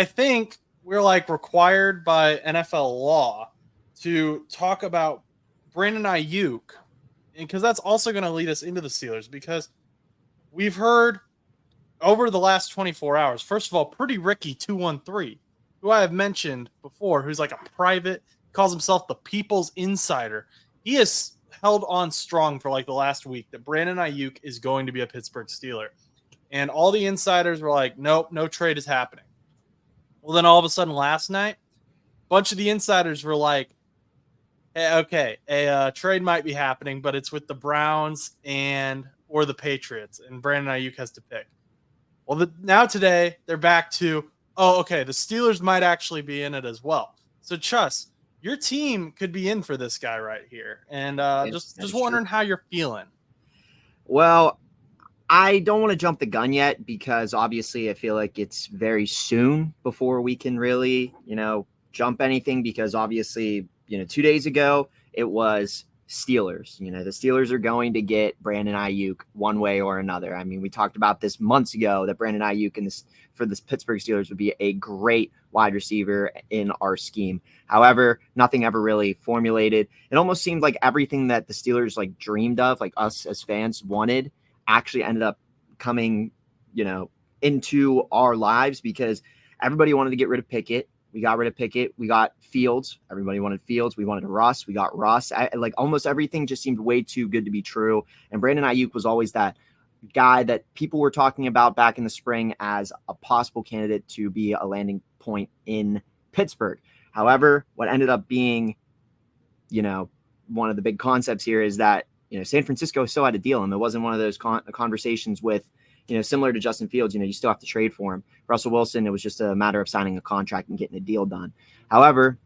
I think we're like required by NFL law to talk about Brandon Aiyuk, because that's also going to lead us into the Steelers, because we've heard over the last 24 hours, first of all, Pretty Ricky 213, who I have mentioned before, who's like a private, calls himself the People's Insider. He has held on strong for like the last week that Brandon Aiyuk is going to be a Pittsburgh Steeler. And all the insiders were like, nope, no trade is happening. Well, then all of a sudden last night, a bunch of the insiders were like, hey, okay, a trade might be happening, but it's with the Browns or the Patriots, and Brandon Aiyuk has to pick. Well, now today they're back to, oh, okay, the Steelers might actually be in it as well. So, Chus, your team could be in for this guy right here, and just wondering how you're feeling. Well, I don't want to jump the gun yet because obviously I feel like it's very soon before we can really, jump anything, because obviously, 2 days ago it was Steelers. The Steelers are going to get Brandon Aiyuk one way or another. I mean, we talked about this months ago that Brandon Aiyuk for the Pittsburgh Steelers would be a great wide receiver in our scheme. However, nothing ever really formulated. It almost seemed like everything that the Steelers like dreamed of, like us as fans wanted, actually ended up coming, into our lives, because everybody wanted to get rid of Pickett. We got rid of Pickett. We got Fields. Everybody wanted Fields. We wanted Russ. We got Russ. Like almost everything just seemed way too good to be true. And Brandon Aiyuk was always that guy that people were talking about back in the spring as a possible candidate to be a landing point in Pittsburgh. However, what ended up being, one of the big concepts here is that, San Francisco still had to deal him. It wasn't one of those conversations with, similar to Justin Fields, you still have to trade for him. Russell Wilson, it was just a matter of signing a contract and getting a deal done. However,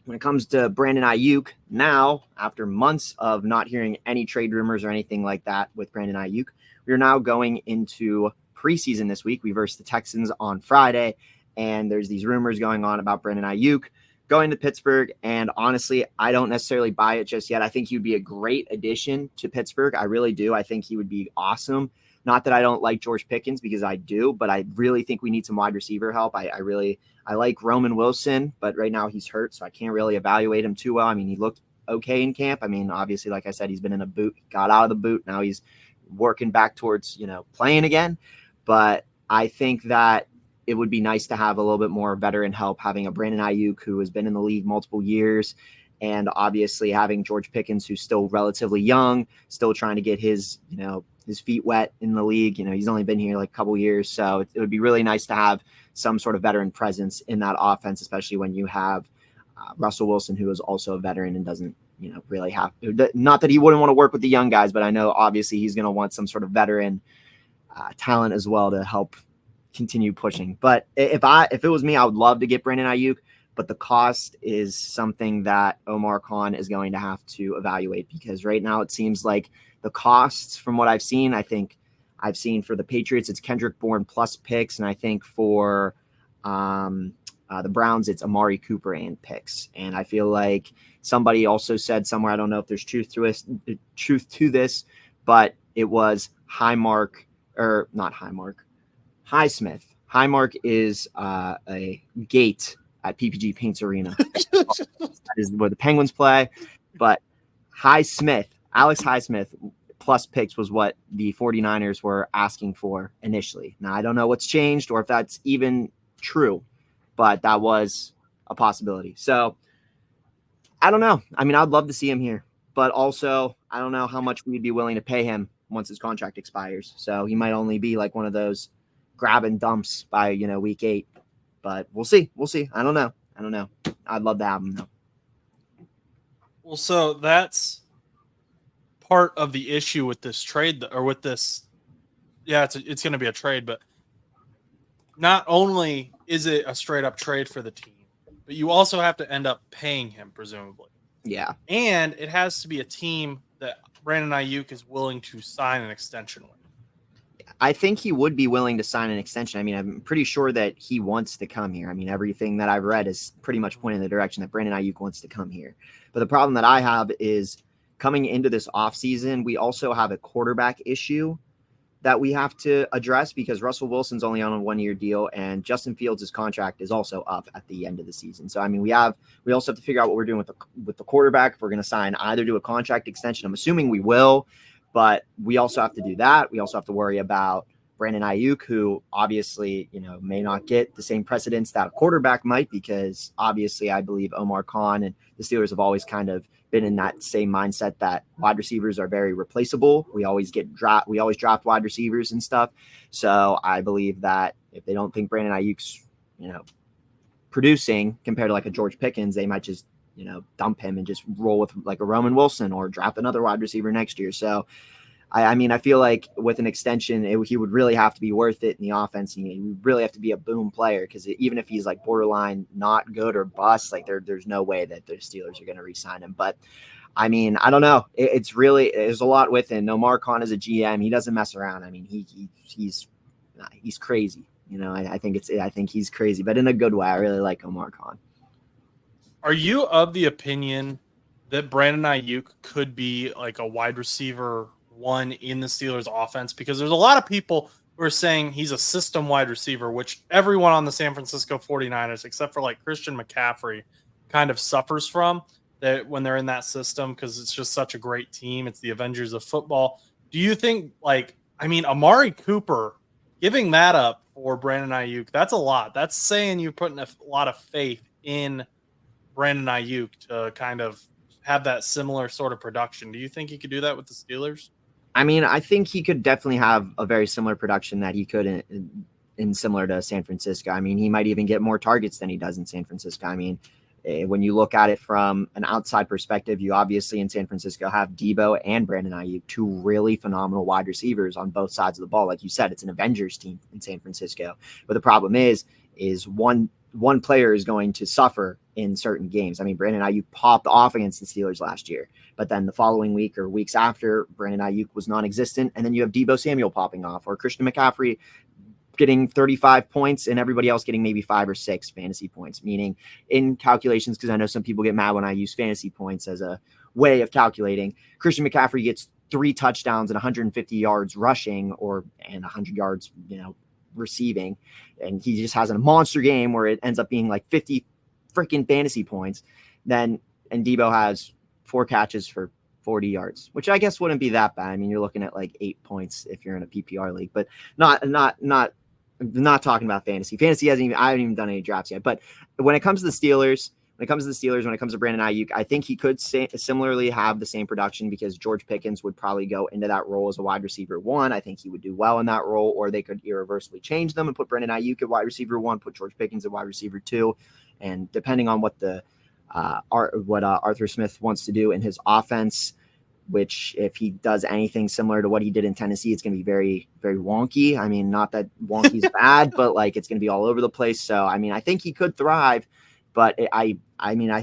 when it comes to Brandon Aiyuk, now, after months of not hearing any trade rumors or anything like that with Brandon Aiyuk, we are now going into preseason this week. We verse the Texans on Friday, and there's these rumors going on about Brandon Aiyuk going to Pittsburgh. And honestly, I don't necessarily buy it just yet. I think he would be a great addition to Pittsburgh. I really do. I think he would be awesome. Not that I don't like George Pickens, because I do, but I really think we need some wide receiver help. I like Roman Wilson, but right now he's hurt, so I can't really evaluate him too well. I mean, he looked okay in camp. I mean, obviously, like I said, he's been in a boot, got out of the boot. Now he's working back towards, playing again. But I think that it would be nice to have a little bit more veteran help, having a Brandon Aiyuk who has been in the league multiple years, and obviously having George Pickens, who's still relatively young, still trying to get his feet wet in the league. He's only been here like a couple years. So it would be really nice to have some sort of veteran presence in that offense, especially when you have Russell Wilson, who is also a veteran and doesn't, really have, not that he wouldn't want to work with the young guys, but I know obviously he's going to want some sort of veteran talent as well to help continue pushing. But if it was me, I would love to get Brandon Aiyuk, but the cost is something that Omar Khan is going to have to evaluate, because right now it seems like the costs, from what I've seen, I think I've seen for the Patriots, it's Kendrick Bourne plus picks. And I think for the Browns, it's Amari Cooper and picks. And I feel like somebody also said somewhere, I don't know if there's truth to this, but it was Highmark, or not Highmark, Highsmith. Highmark is a gate at PPG Paints Arena. That is where the Penguins play. But Alex Highsmith plus picks was what the 49ers were asking for initially. Now, I don't know what's changed or if that's even true, but that was a possibility. So I don't know. I mean, I'd love to see him here, but also I don't know how much we'd be willing to pay him once his contract expires. So he might only be like one of those grab and dumps by, week 8, but we'll see. I don't know. I'd love to have him though. Well, so that's part of the issue with this trade, or with this. Yeah, it's going to be a trade, but not only is it a straight up trade for the team, but you also have to end up paying him, presumably. Yeah. And it has to be a team that Brandon Aiyuk is willing to sign an extension with. I think he would be willing to sign an extension. I mean, I'm pretty sure that he wants to come here. I mean, everything that I've read is pretty much pointing in the direction that Brandon Aiyuk wants to come here. But the problem that I have is coming into this offseason, we also have a quarterback issue. that we have to address because Russell Wilson's only on a 1-year deal and Justin Fields' contract is also up at the end of the season. So, I mean, we also have to figure out what we're doing with the quarterback. If we're going to sign, either do a contract extension, I'm assuming we will, but we also have to do that. We also have to worry about Brandon Aiyuk, who obviously, may not get the same precedence that a quarterback might, because obviously I believe Omar Khan and the Steelers have always kind of been in that same mindset that wide receivers are very replaceable. We always draft wide receivers and stuff. So I believe that if they don't think Brandon Ayuk's, producing compared to like a George Pickens, they might just, dump him and just roll with like a Roman Wilson or draft another wide receiver next year. So I mean, I feel like with an extension, he would really have to be worth it in the offense. He would really have to be a boom player, because even if he's like borderline not good or bust, like there's no way that the Steelers are going to re-sign him. But I mean, I don't know. There's a lot with him. Omar Khan is a GM. He doesn't mess around. I mean, he's crazy. I think he's crazy, but in a good way. I really like Omar Khan. Are you of the opinion that Brandon Aiyuk could be like a wide receiver one in the Steelers offense? Because there's a lot of people who are saying he's a system wide receiver, which everyone on the San Francisco 49ers, except for like Christian McCaffrey, kind of suffers from that when they're in that system, because it's just such a great team. It's the Avengers of football. Do you think, Amari Cooper giving that up for Brandon Aiyuk, that's a lot. That's saying you're putting a lot of faith in Brandon Aiyuk to kind of have that similar sort of production. Do you think he could do that with the Steelers? I mean, I think he could definitely have a very similar production that he could in similar to San Francisco. I mean, he might even get more targets than he does in San Francisco. I mean, when you look at it from an outside perspective, you obviously in San Francisco have Debo and Brandon Aiyuk, two really phenomenal wide receivers on both sides of the ball. Like you said, it's an Avengers team in San Francisco. But the problem is one player is going to suffer in certain games. I mean, Brandon Aiyuk popped off against the Steelers last year, but then the following week or weeks after, Brandon Aiyuk was non-existent, and then you have Debo Samuel popping off, or Christian McCaffrey getting 35 points and everybody else getting maybe 5 or 6 fantasy points, meaning in calculations, because I know some people get mad when I use fantasy points as a way of calculating. Christian McCaffrey gets 3 touchdowns and 150 yards rushing and 100 yards, receiving, and he just has a monster game where it ends up being like 50 freaking fantasy points. And Debo has 4 catches for 40 yards, which I guess wouldn't be that bad. I mean, you're looking at like 8 points if you're in a PPR league, but not talking about fantasy. Fantasy I haven't even done any drafts yet. But when it comes to the Steelers, when it comes to Brandon Aiyuk, I think he could similarly have the same production, because George Pickens would probably go into that role as a wide receiver 1. I think he would do well in that role, or they could irreversibly change them and put Brandon Aiyuk at wide receiver 1, put George Pickens at wide receiver 2. And depending on what Arthur Smith wants to do in his offense, which if he does anything similar to what he did in Tennessee, it's going to be very, very wonky. I mean, not that wonky is bad, but like it's going to be all over the place. So, I mean, I think he could thrive, but I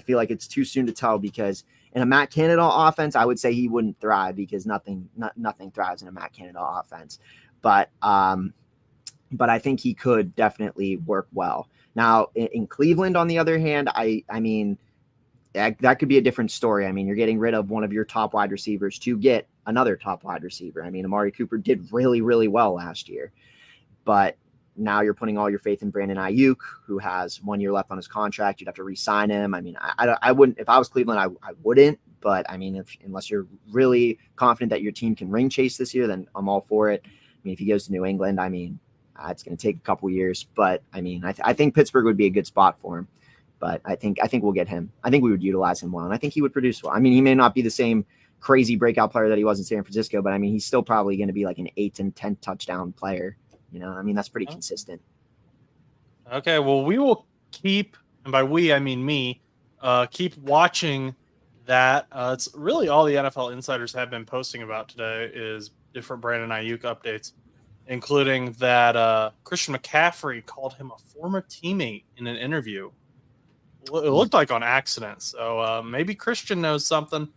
feel like it's too soon to tell, because in a Matt Canada offense, I would say he wouldn't thrive, because nothing thrives in a Matt Canada offense. But I think he could definitely work well. Now in Cleveland, on the other hand, I mean, that could be a different story. I mean, you're getting rid of one of your top wide receivers to get another top wide receiver. I mean, Amari Cooper did really, really well last year, but now you're putting all your faith in Brandon Aiyuk, who has 1 year left on his contract. You'd have to re-sign him. I mean, I wouldn't, if I was Cleveland, I wouldn't, but I mean, unless you're really confident that your team can ring chase this year, then I'm all for it. I mean, if he goes to New England, I mean, it's going to take a couple years, but I mean, I think Pittsburgh would be a good spot for him. But I think we'll get him. I think we would utilize him well, and I think he would produce well. I mean, he may not be the same crazy breakout player that he was in San Francisco, but I mean, he's still probably going to be like an 8 and 10 touchdown player. I mean, that's pretty consistent. Okay, well, we will keep, and by we, I mean me, keep watching that. It's really all the NFL insiders have been posting about today is different Brandon Aiyuk updates, including that Christian McCaffrey called him a former teammate in an interview. It looked like on accident. So maybe Christian knows something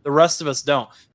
the rest of us don't.